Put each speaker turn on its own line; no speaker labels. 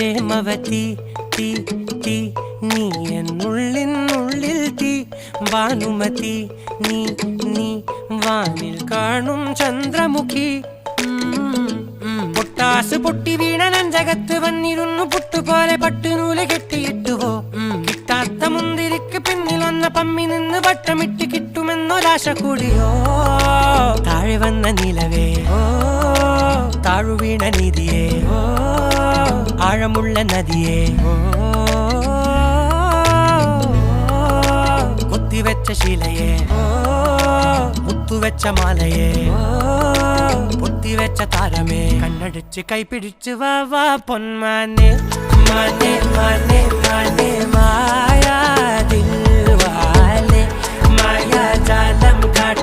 പ്രേമവതി തീ തീ നീ എന്നുള്ളിൽ തീ ഭാനുമതി നീ നീ വാനിൽ കാണും ചന്ദ്രമുഖി പൊട്ടാസ് പൊട്ടി വീണ നെഞ്ചകത്ത് വന്നിരുന്നു പുട്ടുപോലെ പട്ടുനൂല് കെട്ടിയിട്ടുവോ കിട്ടാത്ത മുന്തിരിക്ക് പിന്നിൽ വന്ന പമ്മി നിന്ന് വട്ടമിട്ട് കിട്ടുമെന്നൊരാശ കൂടിയോ താഴെ വന്ന നിലവേ താഴു വീണ നിധിയേ ആഴമുള്ള നദിയേ കൊത്തിവെച്ച ശിലയേ മുത്തുവെച്ച മാലയേ പൊത്തിവെച്ച താരമേ കണ്ണടിച്ച് കൈപിടിച്ച് വാ വാ പൊന്മാനെ മാനെ മാനെ മാനെ മായാ ദിൽവാലെ മായാജാലം കാട്ടി